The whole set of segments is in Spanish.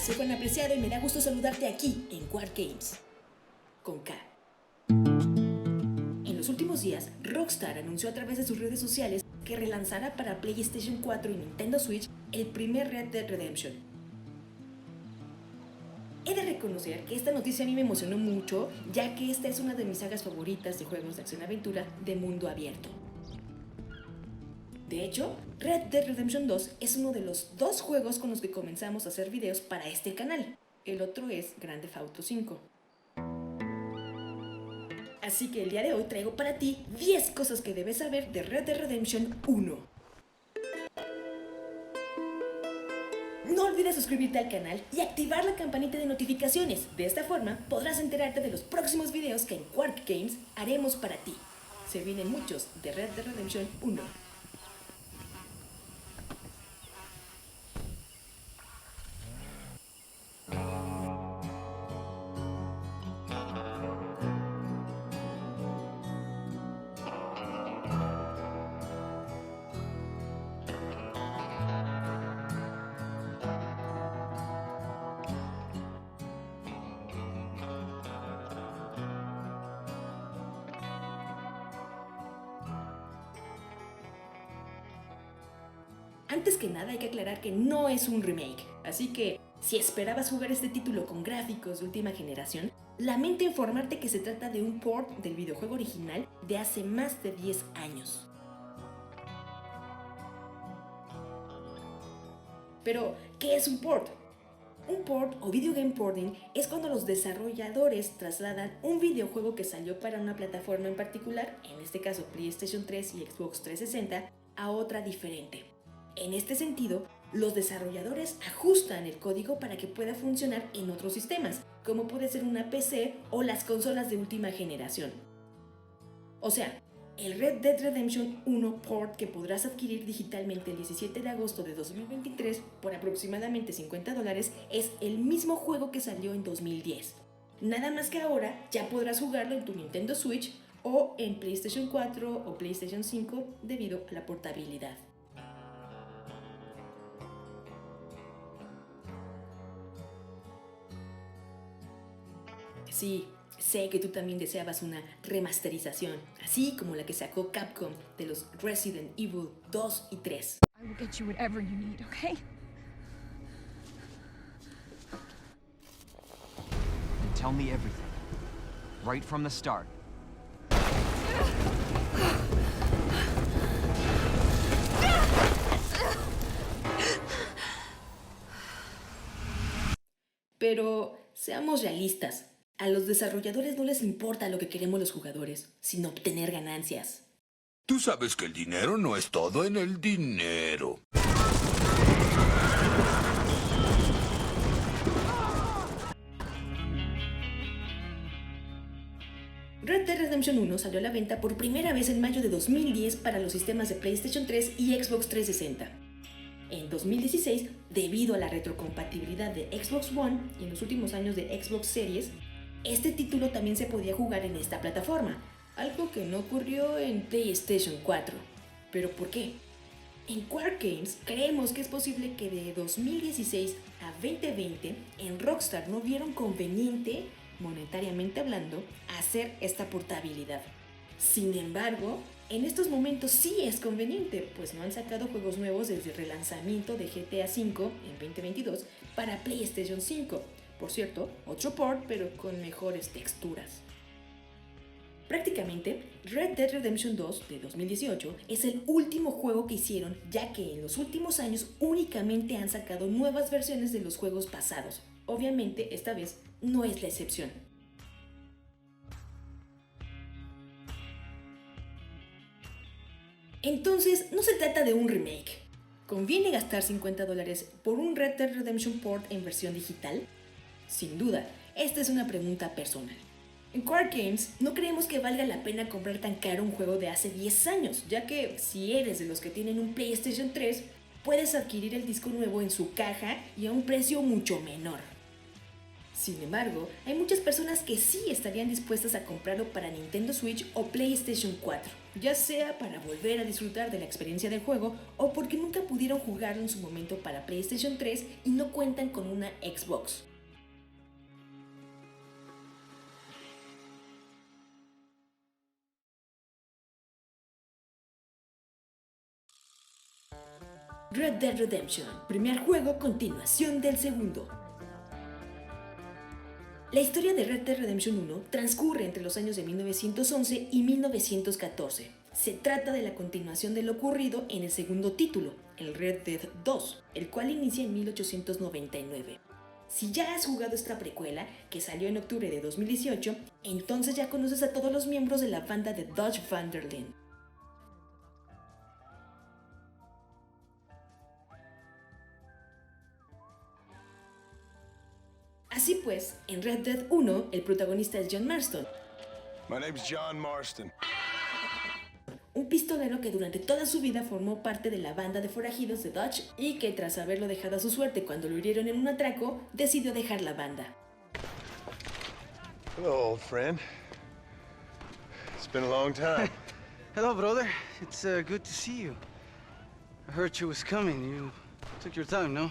soy Juan Apreciado y me da gusto saludarte aquí en Quark Games, con K. En los últimos días, Rockstar anunció a través de sus redes sociales que relanzará para PlayStation 4 y Nintendo Switch el primer Red Dead Redemption. He de reconocer que esta noticia a mí me emocionó mucho, ya que esta es una de mis sagas favoritas de juegos de acción-aventura de mundo abierto. De hecho, Red Dead Redemption 2 es uno de los dos juegos con los que comenzamos a hacer videos para este canal. El otro es Grand Theft Auto 5. Así que el día de hoy traigo para ti 10 cosas que debes saber de Red Dead Redemption 1. No olvides suscribirte al canal y activar la campanita de notificaciones. De esta forma podrás enterarte de los próximos videos que en Quark Games haremos para ti. Se vienen muchos de Red Dead Redemption 1. Antes que nada hay que aclarar que no es un remake, así que si esperabas jugar este título con gráficos de última generación, lamento informarte que se trata de un port del videojuego original de hace más de 10 años. Pero, ¿qué es un port? Un port o video game porting es cuando los desarrolladores trasladan un videojuego que salió para una plataforma en particular, en este caso PlayStation 3 y Xbox 360, a otra diferente. En este sentido, los desarrolladores ajustan el código para que pueda funcionar en otros sistemas, como puede ser una PC o las consolas de última generación. O sea, el Red Dead Redemption 1 port que podrás adquirir digitalmente el 17 de agosto de 2023 por aproximadamente $50 es el mismo juego que salió en 2010. Nada más que ahora ya podrás jugarlo en tu Nintendo Switch o en PlayStation 4 o PlayStation 5 debido a la portabilidad. Sí, sé que tú también deseabas una remasterización, así como la que sacó Capcom de los Resident Evil 2 y 3. I will get you whatever you need, okay? And tell me everything. Right from the start. Pero seamos realistas. A los desarrolladores no les importa lo que queremos los jugadores, sino obtener ganancias. Tú sabes que el dinero no es todo en el dinero. Red Dead Redemption 1 salió a la venta por primera vez en mayo de 2010 para los sistemas de PlayStation 3 y Xbox 360. En 2016, debido a la retrocompatibilidad de Xbox One y en los últimos años de Xbox Series, este título también se podía jugar en esta plataforma, algo que no ocurrió en PlayStation 4. ¿Pero por qué? En Quark Games creemos que es posible que de 2016 a 2020 en Rockstar no vieron conveniente, monetariamente hablando, hacer esta portabilidad. Sin embargo, en estos momentos sí es conveniente, pues no han sacado juegos nuevos desde el relanzamiento de GTA V en 2022 para PlayStation 5. Por cierto, otro port, pero con mejores texturas. Prácticamente, Red Dead Redemption 2 de 2018 es el último juego que hicieron, ya que en los últimos años únicamente han sacado nuevas versiones de los juegos pasados. Obviamente, esta vez no es la excepción. Entonces, no se trata de un remake. ¿Conviene gastar $50 por un Red Dead Redemption port en versión digital? Sin duda, esta es una pregunta personal. En Quark Games no creemos que valga la pena comprar tan caro un juego de hace 10 años, ya que si eres de los que tienen un PlayStation 3, puedes adquirir el disco nuevo en su caja y a un precio mucho menor. Sin embargo, hay muchas personas que sí estarían dispuestas a comprarlo para Nintendo Switch o PlayStation 4, ya sea para volver a disfrutar de la experiencia del juego o porque nunca pudieron jugarlo en su momento para PlayStation 3 y no cuentan con una Xbox. Red Dead Redemption, primer juego, continuación del segundo. La historia de Red Dead Redemption 1 transcurre entre los años de 1911 y 1914. Se trata de la continuación de lo ocurrido en el segundo título, el Red Dead 2, el cual inicia en 1899. Si ya has jugado esta precuela, que salió en octubre de 2018, entonces ya conoces a todos los miembros de la banda de Dutch van der Linde. Así pues, en Red Dead 1, el protagonista es John Marston, My name's John Marston. un pistolero que durante toda su vida formó parte de la banda de forajidos de Dutch y que tras haberlo dejado a su suerte cuando lo hirieron en un atraco, decidió dejar la banda. Hello, old friend. It's been a long time. Hello, brother. It's good to see you. I heard you was coming. You took your time, no?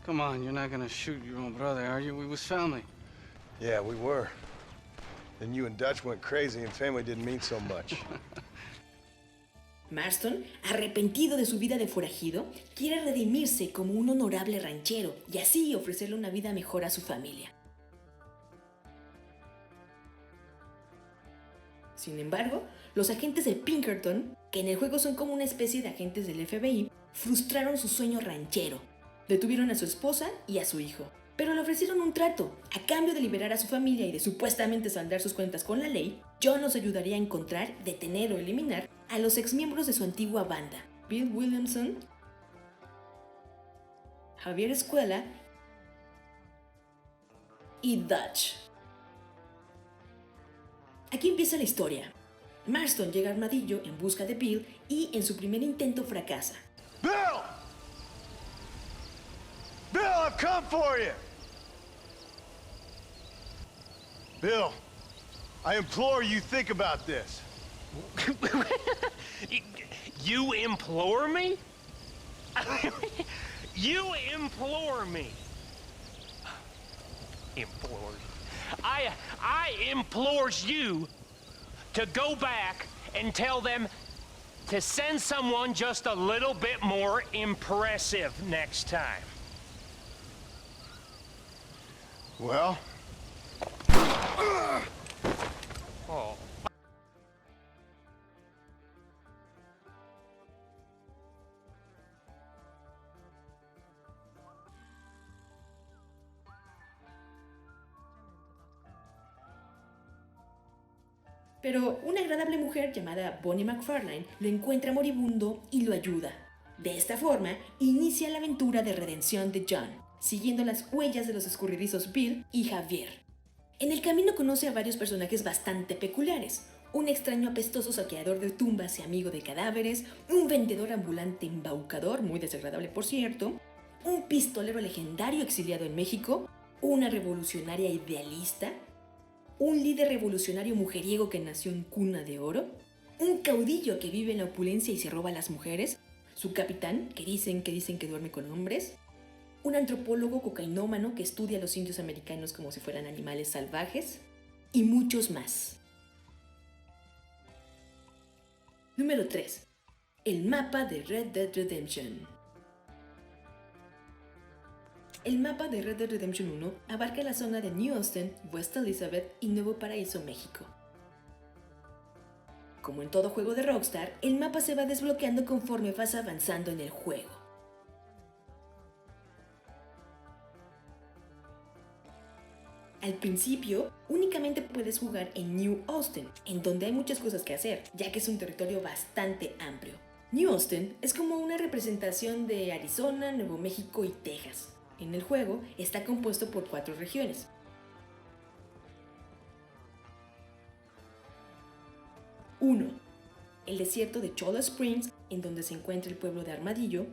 Come on, you're not gonna shoot your own brother, are you? We was family. Yeah, we were. Then you and Dutch went crazy and family didn't mean so much. Marston, arrepentido de su vida de forajido, quiere redimirse como un honorable ranchero y así ofrecerle una vida mejor a su familia. Sin embargo, los agentes de Pinkerton, que en el juego son como una especie de agentes del FBI, frustraron su sueño ranchero. Detuvieron a su esposa y a su hijo, pero le ofrecieron un trato. A cambio de liberar a su familia y de supuestamente saldar sus cuentas con la ley, John nos ayudaría a encontrar, detener o eliminar a los exmiembros de su antigua banda, Bill Williamson, Javier Escuela y Dutch. Aquí empieza la historia. Marston llega a Armadillo en busca de Bill y en su primer intento fracasa. Bill! Bill, I've come for you! Bill, I implore you think about this. You implore me? You implore me? Implores. I implores you to go back and tell them to send someone just a little bit more impressive next time. Well? Oh. Pero una agradable mujer llamada Bonnie McFarlane lo encuentra moribundo y lo ayuda. De esta forma, inicia la aventura de redención de John, siguiendo las huellas de los escurridizos Bill y Javier. En el camino conoce a varios personajes bastante peculiares. Un extraño apestoso saqueador de tumbas y amigo de cadáveres, un vendedor ambulante embaucador, muy desagradable por cierto, un pistolero legendario exiliado en México, una revolucionaria idealista, un líder revolucionario mujeriego que nació en cuna de oro, un caudillo que vive en la opulencia y se roba a las mujeres, su capitán, que dicen que duerme con hombres, un antropólogo cocainómano que estudia a los indios americanos como si fueran animales salvajes, y muchos más. Número 3. El mapa de Red Dead Redemption. El mapa de Red Dead Redemption 1 abarca la zona de New Austin, West Elizabeth y Nuevo Paraíso, México. Como en todo juego de Rockstar, el mapa se va desbloqueando conforme vas avanzando en el juego. Al principio, únicamente puedes jugar en New Austin, en donde hay muchas cosas que hacer, ya que es un territorio bastante amplio. New Austin es como una representación de Arizona, Nuevo México y Texas. En el juego está compuesto por 4 regiones. 1. El desierto de Cholla Springs, en donde se encuentra el pueblo de Armadillo.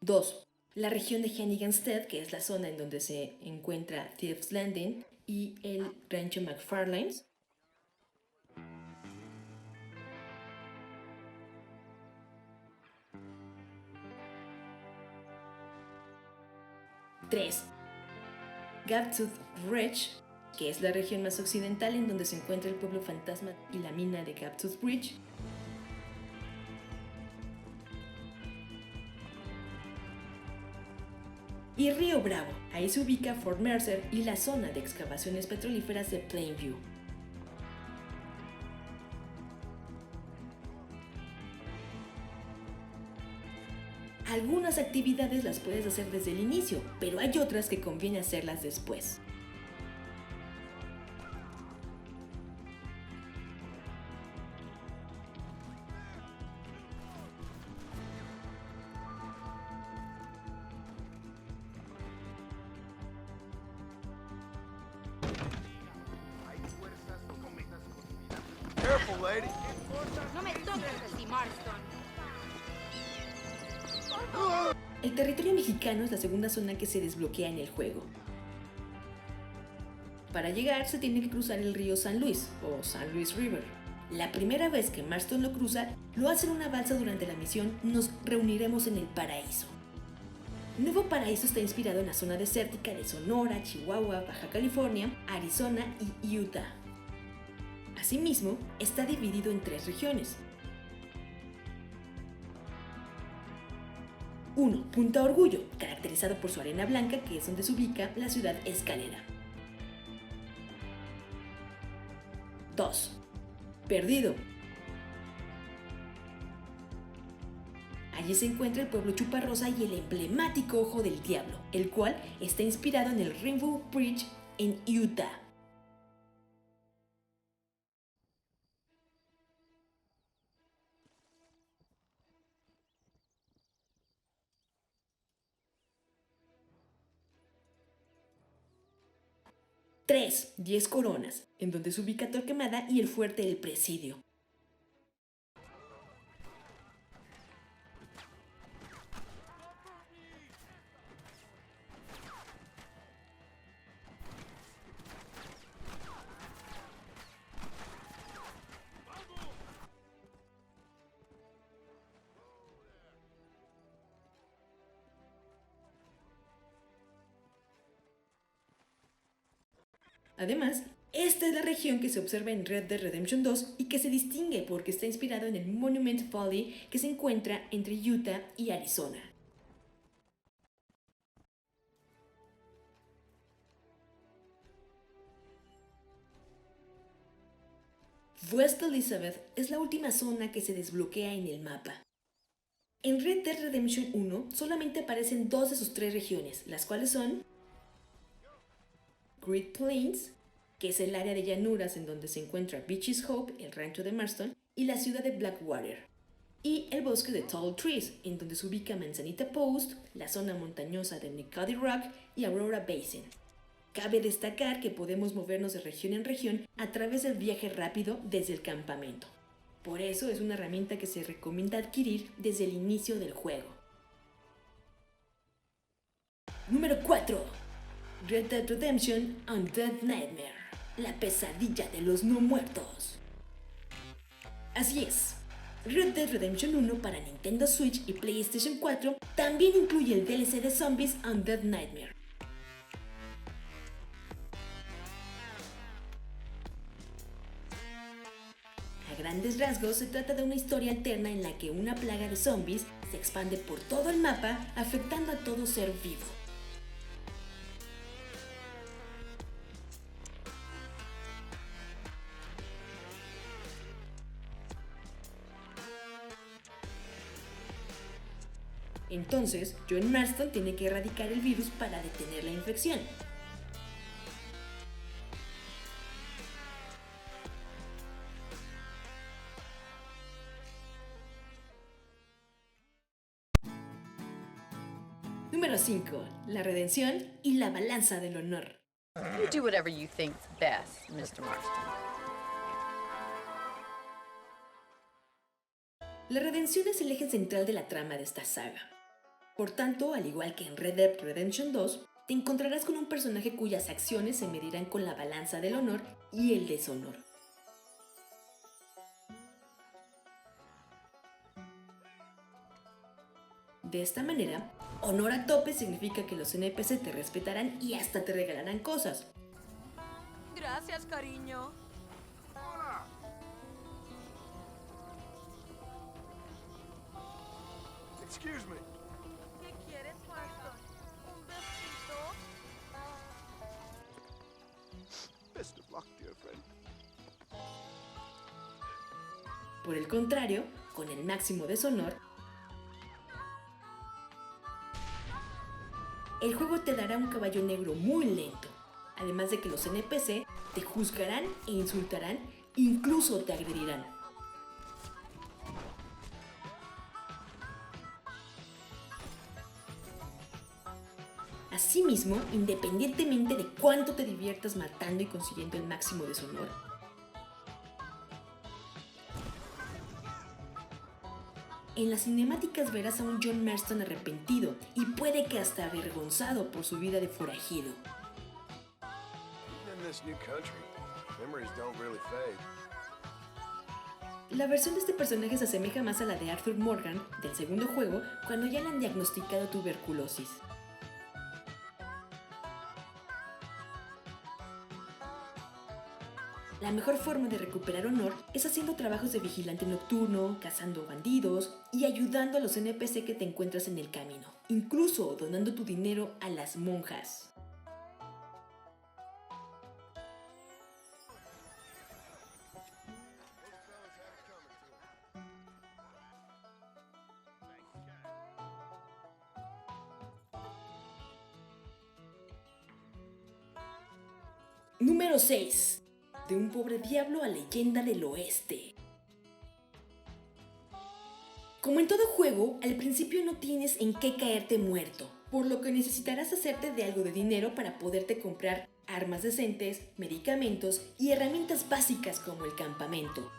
2. La región de Hanniganstead, que es la zona en donde se encuentra Thieves Landing y el rancho McFarlane's. 3. Gaptooth Ridge, que es la región más occidental en donde se encuentra el pueblo fantasma y la mina de Gaptooth Bridge. Y Río Bravo, ahí se ubica Fort Mercer y la zona de excavaciones petrolíferas de Plainview. Algunas actividades las puedes hacer desde el inicio, pero hay otras que conviene hacerlas después. Careful, lady. No me toques así, Marston. El territorio mexicano es la segunda zona que se desbloquea en el juego. Para llegar se tiene que cruzar el río San Luis o San Luis River. La primera vez que Marston lo cruza, lo hace en una balsa durante la misión Nos reuniremos en el paraíso. Nuevo Paraíso está inspirado en la zona desértica de Sonora, Chihuahua, Baja California, Arizona y Utah. Asimismo, está dividido en 3 regiones. 1. Punta Orgullo, caracterizado por su arena blanca, que es donde se ubica la ciudad escalera. 2. Perdido. Allí se encuentra el pueblo Chuparrosa y el emblemático Ojo del Diablo, el cual está inspirado en el Rainbow Bridge en Utah. Tres, 10 Coronas, en donde se ubica Torquemada y el fuerte del Presidio. Además, esta es la región que se observa en Red Dead Redemption 2 y que se distingue porque está inspirado en el Monument Valley que se encuentra entre Utah y Arizona. West Elizabeth es la última zona que se desbloquea en el mapa. En Red Dead Redemption 1 solamente aparecen 2 de sus 3 regiones, las cuales son Great Plains, que es el área de llanuras en donde se encuentra Beaches Hope, el rancho de Marston, y la ciudad de Blackwater, y el bosque de Tall Trees, en donde se ubica Manzanita Post, la zona montañosa de Nicody Rock y Aurora Basin. Cabe destacar que podemos movernos de región en región a través del viaje rápido desde el campamento. Por eso es una herramienta que se recomienda adquirir desde el inicio del juego. Número 4. Red Dead Redemption Undead Nightmare, la pesadilla de los no muertos. Así es, Red Dead Redemption 1 para Nintendo Switch y PlayStation 4 también incluye el DLC de zombies Undead Nightmare. A grandes rasgos se trata de una historia alterna en la que una plaga de zombies se expande por todo el mapa afectando a todo ser vivo. Entonces, John Marston tiene que erradicar el virus para detener la infección. Número 5. La redención y la balanza del honor. You do whatever you think's best, Mr. Marston. La redención es el eje central de la trama de esta saga. Por tanto, al igual que en Red Dead Redemption 2, te encontrarás con un personaje cuyas acciones se medirán con la balanza del honor y el deshonor. De esta manera, honor a tope significa que los NPC te respetarán y hasta te regalarán cosas. Gracias, cariño. Excuse me. ¿Qué quieres, Marston? ¿Un besito? Best of luck, dear friend. Por el contrario, con el máximo deshonor, el juego te dará un caballo negro muy lento, además de que los NPC te juzgarán e insultarán, incluso te agredirán. Asimismo, independientemente de cuánto te diviertas matando y consiguiendo el máximo deshonor, en las cinemáticas verás a un John Marston arrepentido y puede que hasta avergonzado por su vida de forajido. Even in this new country, memories don't really fade. La versión de este personaje se asemeja más a la de Arthur Morgan del segundo juego cuando ya le han diagnosticado tuberculosis. La mejor forma de recuperar honor es haciendo trabajos de vigilante nocturno, cazando bandidos y ayudando a los NPC que te encuentras en el camino, incluso donando tu dinero a las monjas. Número 6. De un pobre diablo a leyenda del oeste. Como en todo juego, al principio no tienes en qué caerte muerto, por lo que necesitarás hacerte de algo de dinero para poderte comprar armas decentes, medicamentos y herramientas básicas como el campamento.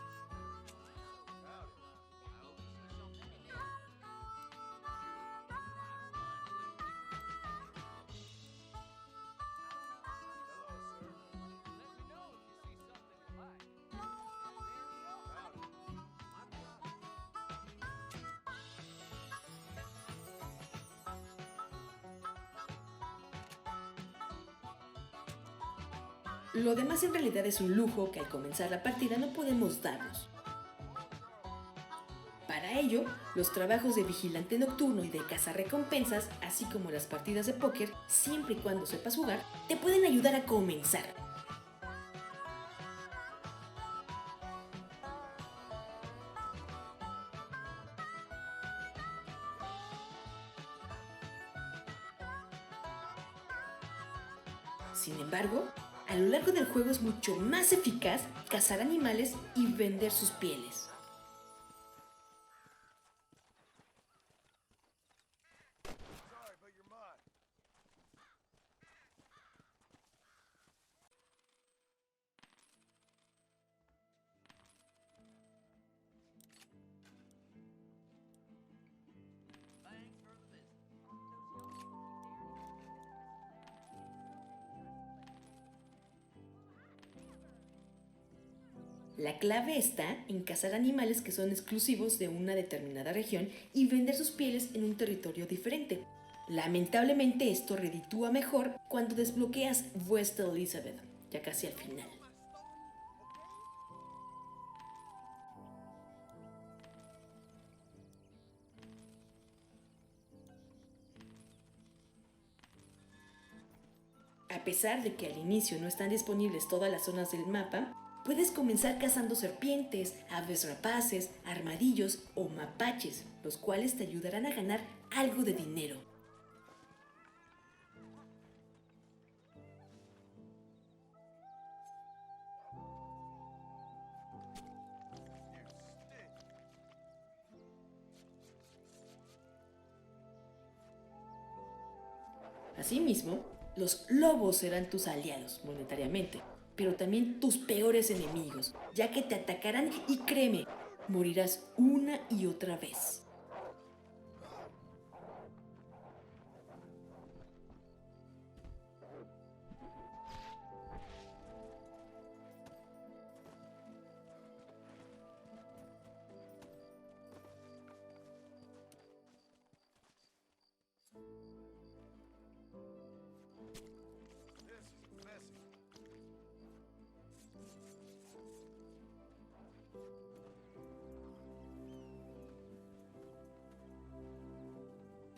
Lo demás en realidad es un lujo que al comenzar la partida no podemos darnos. Para ello, los trabajos de vigilante nocturno y de cazarrecompensas, así como las partidas de póker, siempre y cuando sepas jugar, te pueden ayudar a comenzar. Sin embargo, a lo largo del juego es mucho más eficaz cazar animales y vender sus pieles. Sorry, but you're mine. La clave está en cazar animales que son exclusivos de una determinada región y vender sus pieles en un territorio diferente. Lamentablemente esto reditúa mejor cuando desbloqueas West Elizabeth, ya casi al final. A pesar de que al inicio no están disponibles todas las zonas del mapa, puedes comenzar cazando serpientes, aves rapaces, armadillos o mapaches, los cuales te ayudarán a ganar algo de dinero. Asimismo, los lobos serán tus aliados monetariamente, pero también tus peores enemigos, ya que te atacarán y créeme, morirás una y otra vez.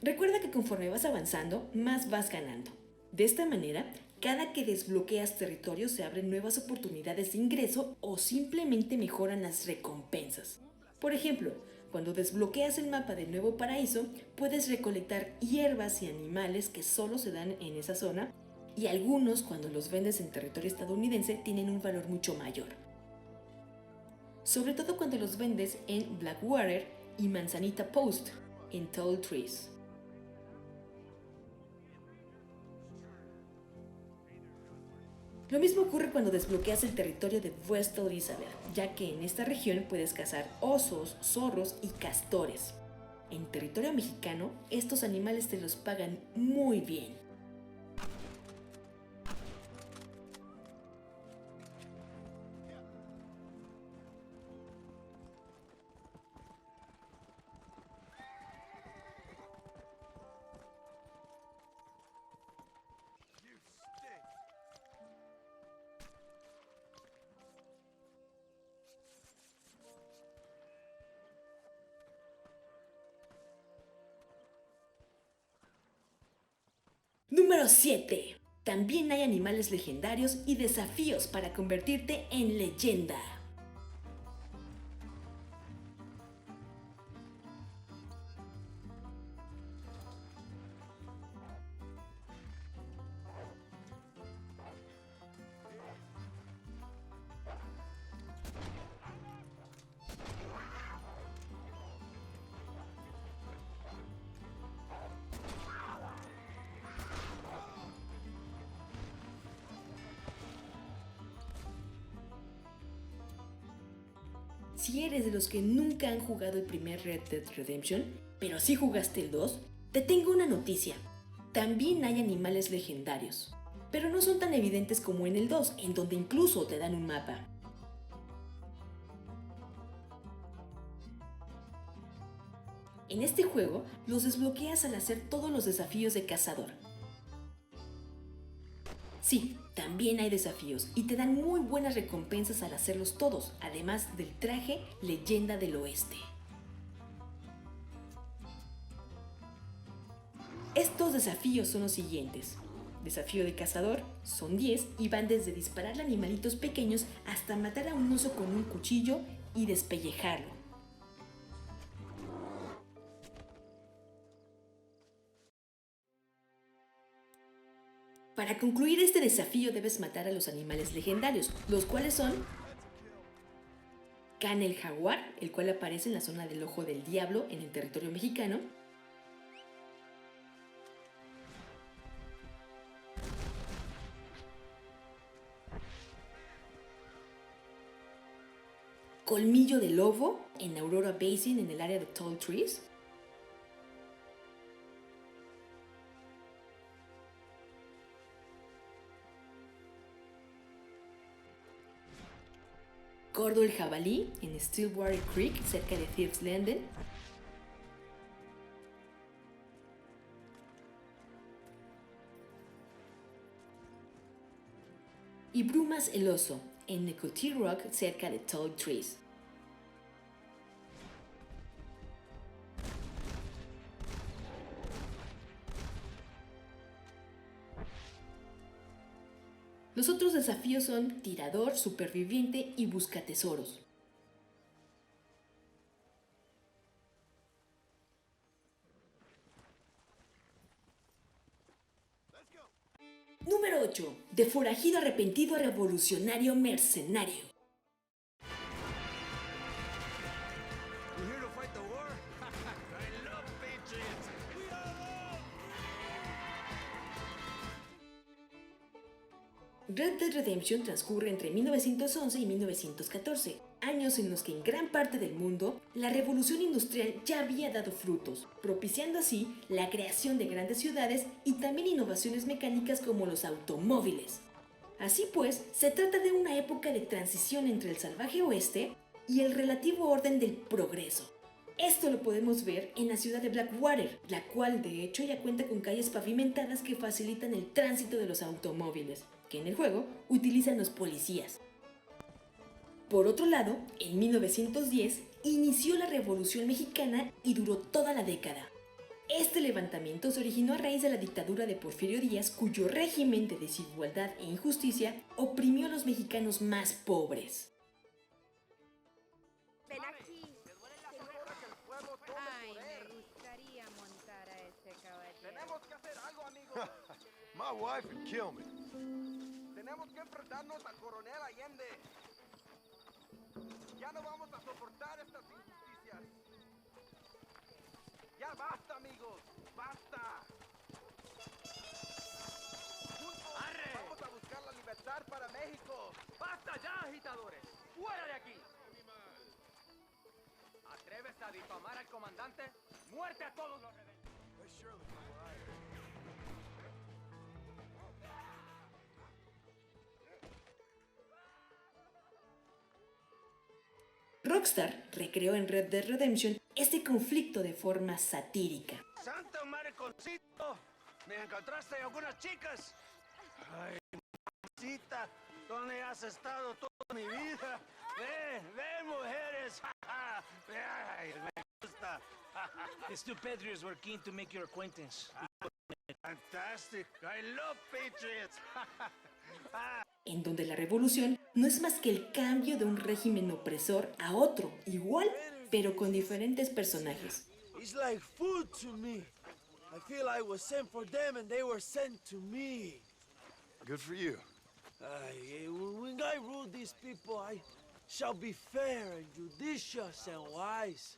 Recuerda que conforme vas avanzando, más vas ganando. De esta manera, cada que desbloqueas territorio se abren nuevas oportunidades de ingreso o simplemente mejoran las recompensas. Por ejemplo, cuando desbloqueas el mapa del Nuevo Paraíso, puedes recolectar hierbas y animales que solo se dan en esa zona, y algunos, cuando los vendes en territorio estadounidense, tienen un valor mucho mayor. Sobre todo cuando los vendes en Blackwater y Manzanita Post, en Tall Trees. Lo mismo ocurre cuando desbloqueas el territorio de West Elizabeth, ya que en esta región puedes cazar osos, zorros y castores. En territorio mexicano, estos animales te los pagan muy bien. Número 7. También hay animales legendarios y desafíos para convertirte en leyenda. Si eres de los que nunca han jugado el primer Red Dead Redemption, pero sí jugaste el 2, te tengo una noticia. También hay animales legendarios, pero no son tan evidentes como en el 2, en donde incluso te dan un mapa. En este juego, los desbloqueas al hacer todos los desafíos de cazador. Sí, también hay desafíos y te dan muy buenas recompensas al hacerlos todos, además del traje Leyenda del Oeste. Estos desafíos son los siguientes. Desafío de cazador, son 10 y van desde disparar a animalitos pequeños hasta matar a un oso con un cuchillo y despellejarlo. Para concluir este desafío debes matar a los animales legendarios, los cuales son Can el jaguar, el cual aparece en la zona del Ojo del Diablo en el territorio mexicano, Colmillo de Lobo en Aurora Basin en el área de Tall Trees, Gordo el jabalí en Stillwater Creek cerca de Thieves Landing, y Brumas el oso en Nicotee Rock cerca de Tall Trees. Los otros desafíos son Tirador, Superviviente y Buscatesoros. Número 8. De forajido arrepentido a revolucionario mercenario. Red Dead Redemption transcurre entre 1911 y 1914, años en los que en gran parte del mundo la revolución industrial ya había dado frutos, propiciando así la creación de grandes ciudades y también innovaciones mecánicas como los automóviles. Así pues, se trata de una época de transición entre el salvaje oeste y el relativo orden del progreso. Esto lo podemos ver en la ciudad de Blackwater, la cual de hecho ya cuenta con calles pavimentadas que facilitan el tránsito de los automóviles, que en el juego utilizan los policías. Por otro lado, en 1910 inició la Revolución Mexicana y duró toda la década. Este levantamiento se originó a raíz de la dictadura de Porfirio Díaz, cuyo régimen de desigualdad e injusticia oprimió a los mexicanos más pobres. Ven aquí. Ay, me gustaría montar a ese caballero. que hacer algo, amigo. My wife would kill me. Tenemos que enfrentarnos al coronel Allende. Ya no vamos a soportar estas injusticias. Ya basta, amigos. Basta. Juntos vamos a buscar la libertad para México. ¡Basta ya, agitadores! ¡Fuera de aquí! ¿Atreves a difamar al comandante? ¡Muerte a todos los rebeldes! Rockstar recreó en Red Dead Redemption este conflicto de forma satírica. ¡Santo mariconcito! ¿Me encontraste algunas chicas? Ay, mamacita, ¿dónde has estado toda mi vida? Ve, mujeres. Ay, me gusta. These two Patriots were keen to make your acquaintance. Fantastic. I love Patriots. En donde la revolución no es más que el cambio de un régimen opresor a otro, igual, pero con diferentes personajes. It's like food to me. I feel I was sent for them and they were sent to me. Good for you. When I rule these people, I shall be fair and judicious and wise.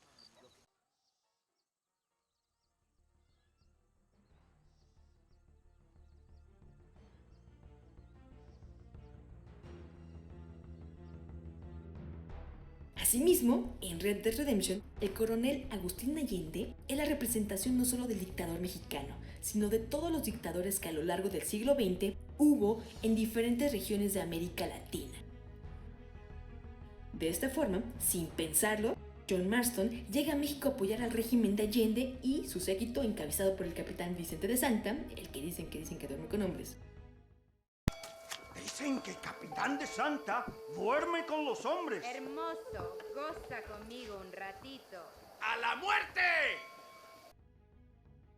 Asimismo, en Red Dead Redemption, el coronel Agustín Allende es la representación no solo del dictador mexicano, sino de todos los dictadores que a lo largo del siglo XX hubo en diferentes regiones de América Latina. De esta forma, sin pensarlo, John Marston llega a México a apoyar al régimen de Allende y su séquito, encabezado por el capitán Vicente de Santa, el que dicen que duerme con hombres. Dicen que Capitán de Santa duerme con los hombres. Hermoso, goza conmigo un ratito. ¡A la muerte!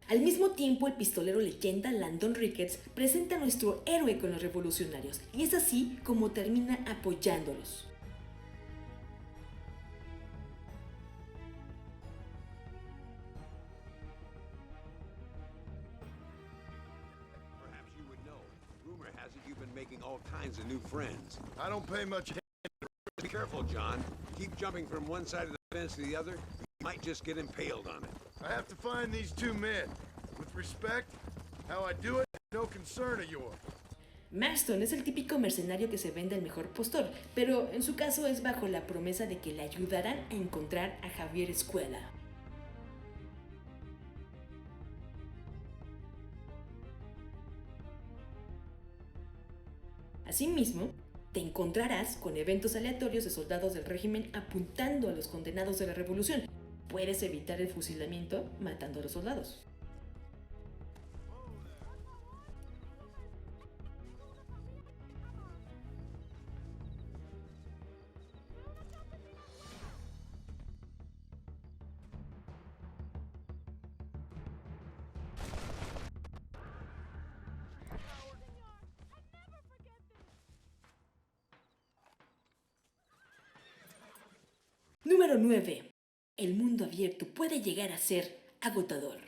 Al mismo tiempo, el pistolero leyenda Landon Ricketts presenta a nuestro héroe con los revolucionarios, y es así como termina apoyándolos. Making all kinds of new friends. I don't pay much attention. Be careful, John. Keep jumping from one side of the fence to the other. You might just get impaled on it. I have to find these two men. With respect, how I do it, no concern of yours. Marston es el típico mercenario que se vende al mejor postor, pero en su caso es bajo la promesa de que le ayudarán a encontrar a Javier Escuela. Asimismo, te encontrarás con eventos aleatorios de soldados del régimen apuntando a los condenados de la revolución. Puedes evitar el fusilamiento matando a los soldados. Número 9. El mundo abierto puede llegar a ser agotador.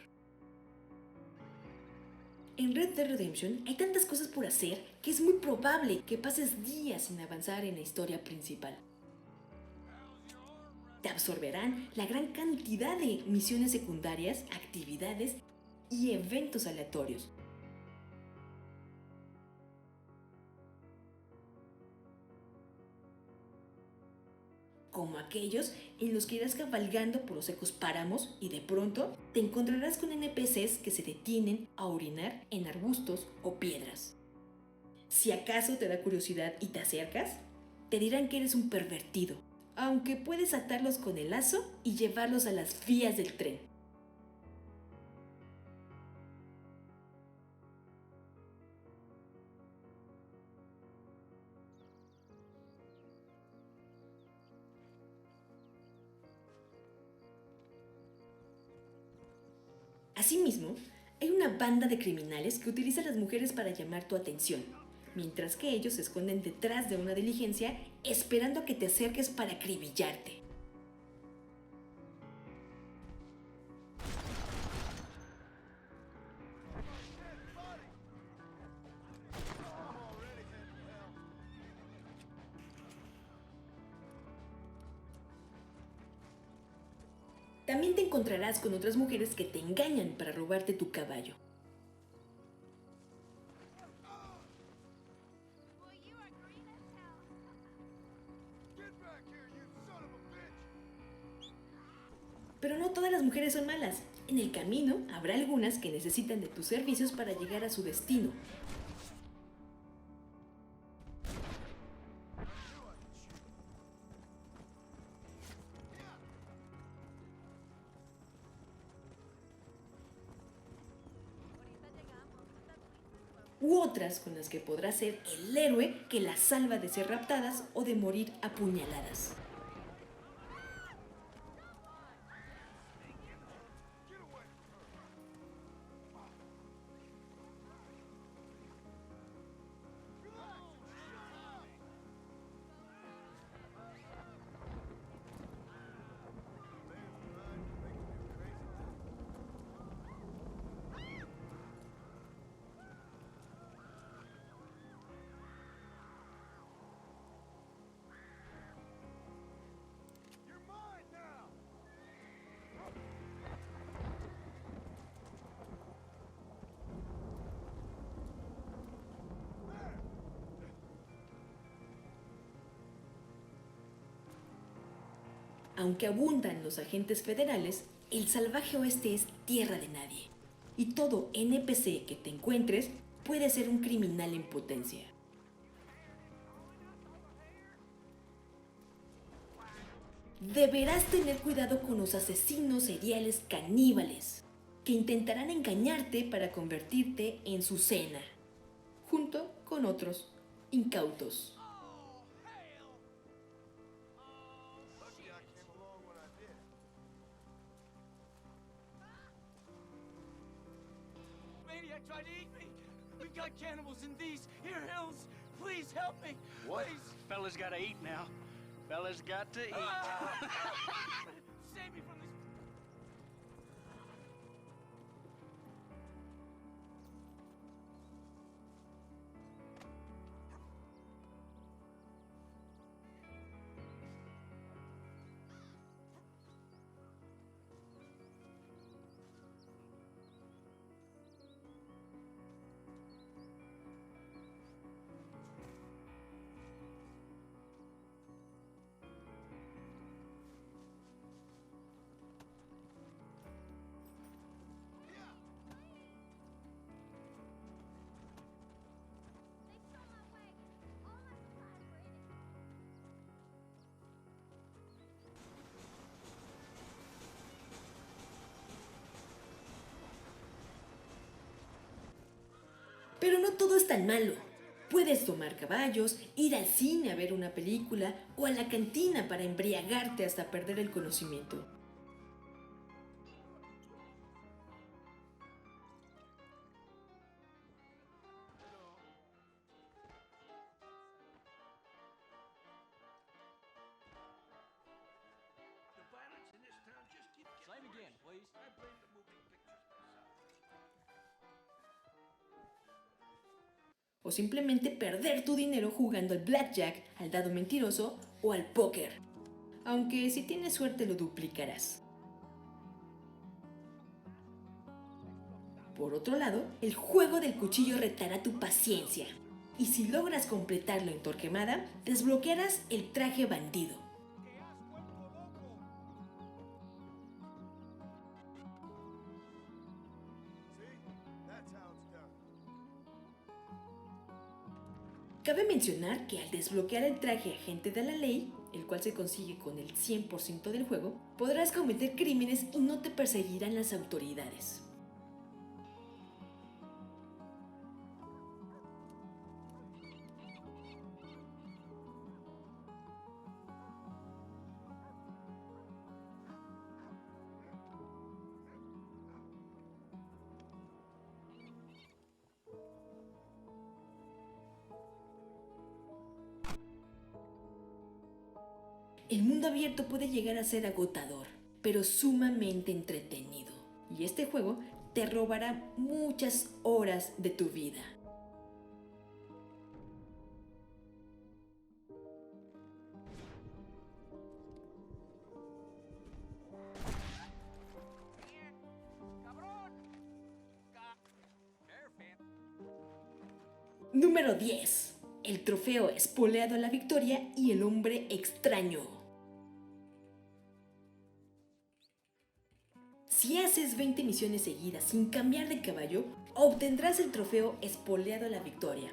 En Red Dead Redemption hay tantas cosas por hacer que es muy probable que pases días sin avanzar en la historia principal. Te absorberán la gran cantidad de misiones secundarias, actividades y eventos aleatorios. Como aquellos en los que irás cabalgando por los secos páramos y de pronto te encontrarás con NPCs que se detienen a orinar en arbustos o piedras. Si acaso te da curiosidad y te acercas, te dirán que eres un pervertido, aunque puedes atarlos con el lazo y llevarlos a las vías del tren. Asimismo, hay una banda de criminales que utiliza a las mujeres para llamar tu atención, mientras que ellos se esconden detrás de una diligencia esperando a que te acerques para acribillarte. También te encontrarás con otras mujeres que te engañan para robarte tu caballo. Pero no todas las mujeres son malas. En el camino habrá algunas que necesitan de tus servicios para llegar a su destino. U otras con las que podrás ser el héroe que las salva de ser raptadas o de morir apuñaladas. Aunque abundan los agentes federales, el salvaje oeste es tierra de nadie. Y todo NPC que te encuentres puede ser un criminal en potencia. Deberás tener cuidado con los asesinos seriales caníbales, que intentarán engañarte para convertirte en su cena, junto con otros incautos. Maniac tried to eat me. We've got cannibals in these here hills. Please help me. What? Please. Fella's gotta eat now. Fella's got to eat. Save me from this. Pero no todo es tan malo. Puedes tomar caballos, ir al cine a ver una película o a la cantina para embriagarte hasta perder el conocimiento. The violence in this town just keeps getting Same worse. again, please. I blame the moving pictures myself. O simplemente perder tu dinero jugando al blackjack, al dado mentiroso o al póker. Aunque si tienes suerte lo duplicarás. Por otro lado, el juego del cuchillo retará tu paciencia. Y si logras completarlo en Torquemada, desbloquearás el traje bandido. Cabe mencionar que al desbloquear el traje agente de la ley, el cual se consigue con el 100% del juego, podrás cometer crímenes y no te perseguirán las autoridades. El mundo abierto puede llegar a ser agotador, pero sumamente entretenido. Y este juego te robará muchas horas de tu vida. Número 10. El trofeo espoleado a la victoria y el hombre extraño. Si haces 20 misiones seguidas sin cambiar de caballo, obtendrás el trofeo espoleado a la victoria.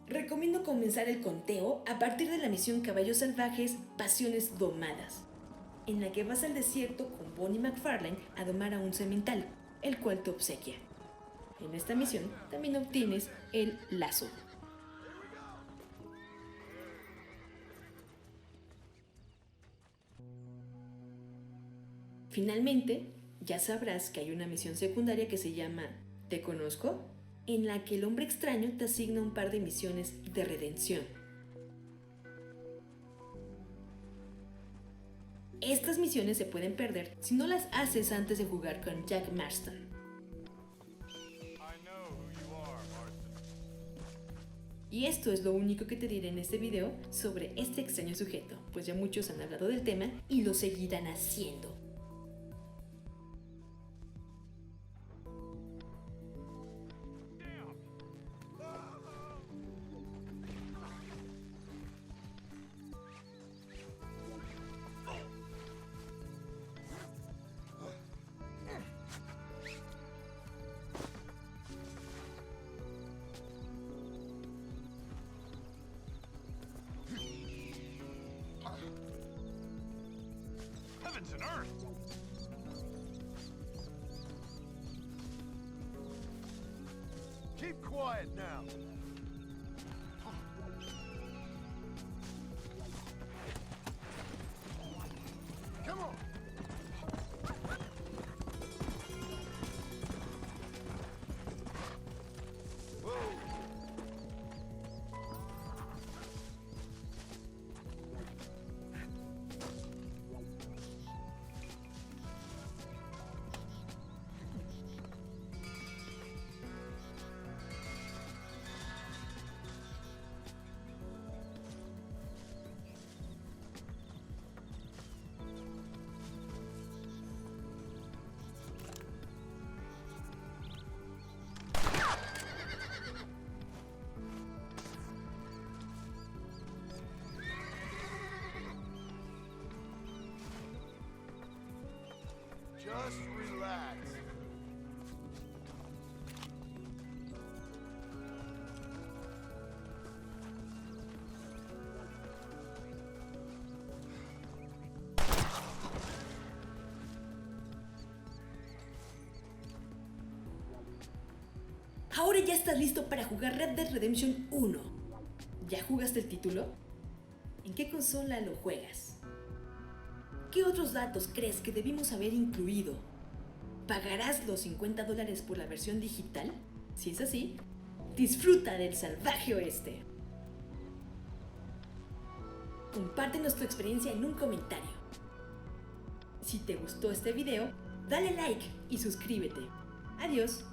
Recomiendo comenzar el conteo a partir de la misión Caballos Salvajes, Pasiones Domadas, en la que vas al desierto con Bonnie McFarlane a domar a un semental, el cual te obsequia. En esta misión también obtienes el lazo. Finalmente, ya sabrás que hay una misión secundaria que se llama ¿Te conozco?, en la que el hombre extraño te asigna un par de misiones de redención. Estas misiones se pueden perder si no las haces antes de jugar con Jack Marston. Y esto es lo único que te diré en este video sobre este extraño sujeto, pues ya muchos han hablado del tema y lo seguirán haciendo. Heavens and earth! Keep quiet now. Come on. Just relax. Ahora ya estás listo para jugar Red Dead Redemption 1. ¿Ya jugaste el título? ¿En qué consola lo juegas? ¿Qué otros datos crees que debimos haber incluido? ¿Pagarás los $50 por la versión digital? Si es así, disfruta del salvaje oeste. Compártenos tu experiencia en un comentario. Si te gustó este video, dale like y suscríbete. Adiós.